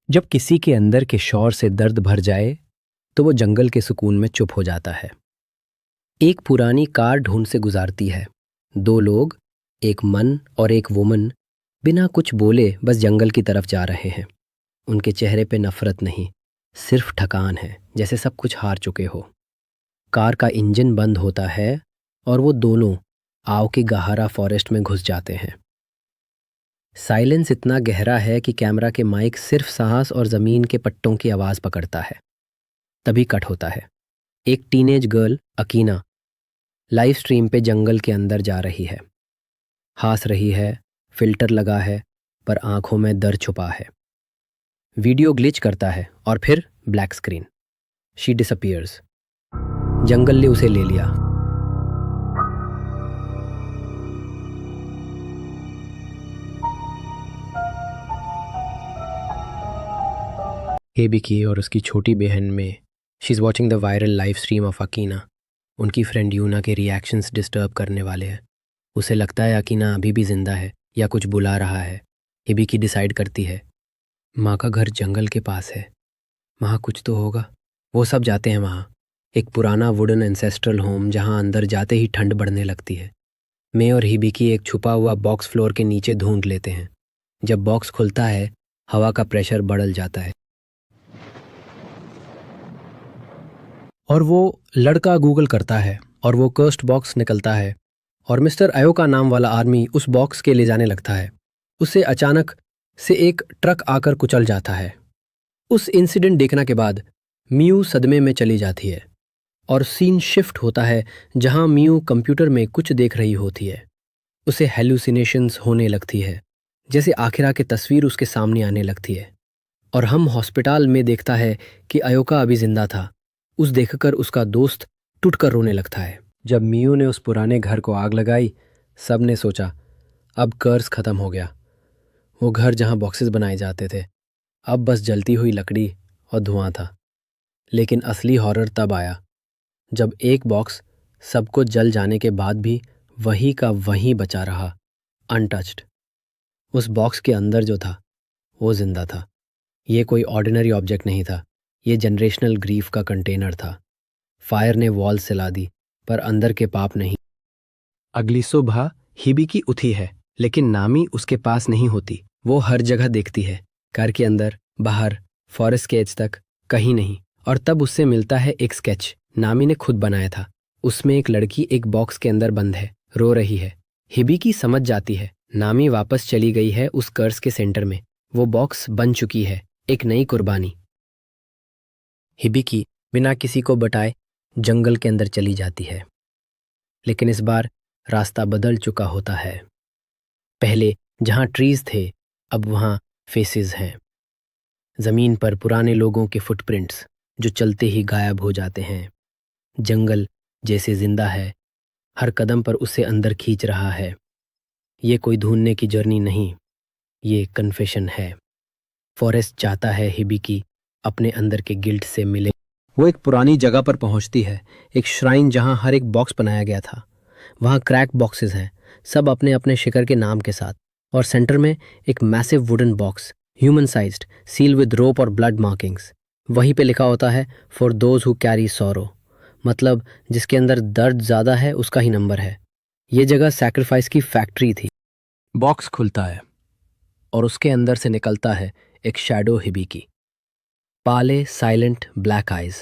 जब किसी के अंदर के शौर से दर्द भर जाए तो वो जंगल के सुकून में चुप हो जाता है। एक पुरानी कार ढूंढ से गुजारती है। दो लोग, एक मन और एक वुमन, बिना कुछ बोले बस जंगल की तरफ जा रहे हैं। उनके चेहरे पे नफरत नहीं, सिर्फ थकान है, जैसे सब कुछ हार चुके हो। कार का इंजन बंद होता है और वो दोनों आव के गहरा फॉरेस्ट में घुस जाते हैं। साइलेंस इतना गहरा है कि कैमरा के माइक सिर्फ सांस और जमीन के पट्टों की आवाज पकड़ता है। तभी कट होता है। एक teenage girl Akina live stream पे जंगल के अंदर जा रही है। हंस रही है, फिल्टर लगा है, पर आंखों में दर्द छुपा है। वीडियो ग्लिच करता है और फिर ब्लैक स्क्रीन। She disappears. जंगल ने उसे ले लिया। हेबिकी और उसकी छोटी बहन में she is watching the viral live stream of Akina. उनकी फ्रेंड यूना के रिएक्शंस डिस्टर्ब करने वाले हैं। उसे लगता है अकीना अभी भी जिंदा है या कुछ बुला रहा है। हिबिकी डिसाइड करती है, माँ का घर जंगल के पास है, वहाँ कुछ तो होगा। वो सब जाते हैं वहाँ। एक पुराना वुडन एंसेस्ट्रल होम जहाँ अंदर जाते ही ठंड बढ़ने लगती है। मैं और हिबिकी एक छुपा हुआ बॉक्स फ्लोर के नीचे ढूंढ लेते हैं। जब बॉक्स खुलता है, हवा का प्रेशर बढ़ जाता है और वो लड़का गूगल करता है और वो कर्स्ट बॉक्स निकलता है और मिस्टर अयोका नाम वाला आदमी उस बॉक्स के ले जाने लगता है। उसे अचानक से एक ट्रक आकर कुचल जाता है। उस इंसिडेंट देखने के बाद मियू सदमे में चली जाती है और सीन शिफ्ट होता है जहां मियू कंप्यूटर में कुछ देख रही होती है। उसे हेलुसिनेशंस होने लगती है, जैसे आखिरा की तस्वीर उसके सामने आने लगती है। और हम हॉस्पिटल में देखता है कि अयोका अभी जिंदा था। उस देखकर उसका दोस्त टूटकर रोने लगता है। जब मियू ने उस पुराने घर को आग लगाई, सब ने सोचा अब कर्ज खत्म हो गया। वो घर जहां बॉक्सेस बनाए जाते थे, अब बस जलती हुई लकड़ी और धुआं था। लेकिन असली हॉरर तब आया जब एक बॉक्स सबको जल जाने के बाद भी वही का वहीं बचा रहा, अनटच्ड। उस बॉक्स के अंदर जो था वो जिंदा था। ये कोई ऑर्डिनरी ऑब्जेक्ट नहीं था, ये जनरेशनल ग्रीफ का कंटेनर था। फायर ने वॉल सिला दी, पर अंदर के पाप नहीं। अगली सुबह हिबिकी उठी है, लेकिन नामी उसके पास नहीं होती। वो हर जगह देखती है, घर के अंदर, बाहर, फॉरेस्ट के एज तक, कहीं नहीं। और तब उससे मिलता है एक स्केच नामी ने खुद बनाया था। उसमें एक लड़की एक बॉक्स के अंदर बंद है, रो रही है। हिबिकी समझ जाती है नामी वापस चली गई है उस कर्स के सेंटर में। वो बॉक्स बन चुकी है, एक नई कुर्बानी। हिबिकी बिना किसी को बताए जंगल के अंदर चली जाती है, लेकिन इस बार रास्ता बदल चुका होता है। पहले जहां ट्रीज थे, अब वहां फेसेस हैं। जमीन पर पुराने लोगों के फुटप्रिंट्स जो चलते ही गायब हो जाते हैं। जंगल जैसे जिंदा है, हर कदम पर उसे अंदर खींच रहा है। ये कोई ढूंढने की जर्नी नहीं, ये कन्फेशन है। फॉरेस्ट चाहता है हिबिकी अपने अंदर के गिल्ट से मिले। वो एक पुरानी जगह पर पहुंचती है, एक श्राइन जहां हर एक बॉक्स बनाया गया था। वहां क्रैक बॉक्सेस हैं, सब अपने अपने शिखर के नाम के साथ। और सेंटर में एक massive wooden box, human sized, seal with rope और ब्लड मार्किंग्स। वहीं पे लिखा होता है for those who carry sorrow, मतलब जिसके अंदर दर्द ज्यादा है उसका ही नंबर है। ये जगह सैक्रिफाइस की फैक्ट्री थी। बॉक्स खुलता है और उसके अंदर से निकलता है एक शैडो हिबिकी। पाले साइलेंट ब्लैक आइज,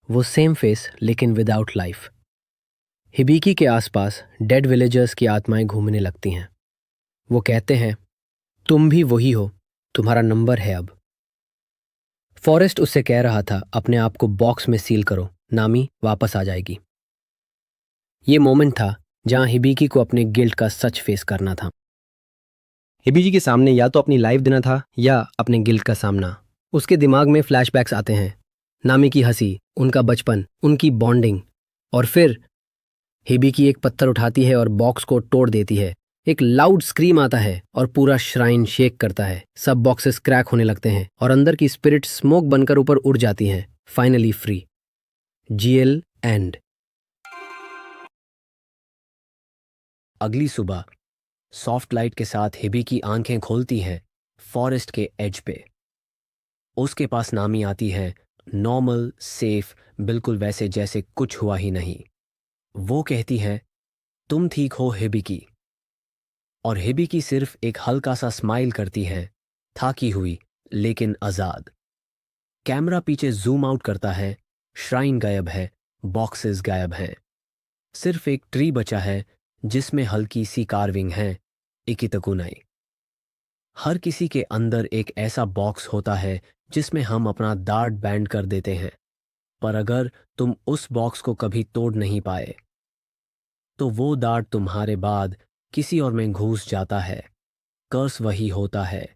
वो सेम फेस लेकिन विदाउट लाइफ। हिबिकी के आसपास डेड विलेजर्स की आत्माएं घूमने लगती हैं। वो कहते हैं तुम भी वही हो, तुम्हारा नंबर है अब। फॉरेस्ट उससे कह रहा था अपने आप को बॉक्स में सील करो, नामी वापस आ जाएगी। ये मोमेंट था जहां हिबिकी को अपने गिल्ट का सच फेस करना था। हिबिकी के सामने या तो अपनी लाइफ देना था या अपने गिल्ट का सामना। उसके दिमाग में फ्लैशबैक्स आते हैं, नामी की हंसी, उनका बचपन, उनकी बॉन्डिंग। और फिर हिबिकी एक पत्थर उठाती है और बॉक्स को तोड़ देती है। एक लाउड स्क्रीम आता है और पूरा श्राइन शेक करता है। सब बॉक्सेस क्रैक होने लगते हैं और अंदर की स्पिरिट स्मोक बनकर ऊपर उड़ जाती हैं। Finally free. GL and. अगली सुबह सॉफ्ट लाइट के साथ हिबिकी आंखें खोलती है फॉरेस्ट के एज पे। उसके पास नामी आती है, नॉर्मल, सेफ, बिल्कुल वैसे जैसे कुछ हुआ ही नहीं। वो कहती है, तुम ठीक हो हिबिकी। और हिबिकी सिर्फ एक हल्का सा स्माइल करती है, थाकी हुई लेकिन आजाद। कैमरा पीछे जूम आउट करता है, श्राइन गायब है, बॉक्सेस गायब हैं। सिर्फ एक ट्री बचा है जिसमें हल्की सी कार्विंग है, इकितकुनाई। हर किसी के अंदर एक ऐसा बॉक्स होता है जिसमें हम अपना दार्ड बैंड कर देते हैं, पर अगर तुम उस बॉक्स को कभी तोड़ नहीं पाए तो वो दार्ड तुम्हारे बाद किसी और में घुस जाता है। कर्स वही होता है,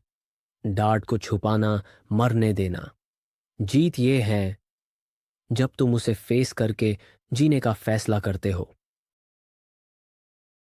डार्ट को छुपाना, मरने देना। जीत ये है जब तुम उसे फेस करके जीने का फैसला करते हो।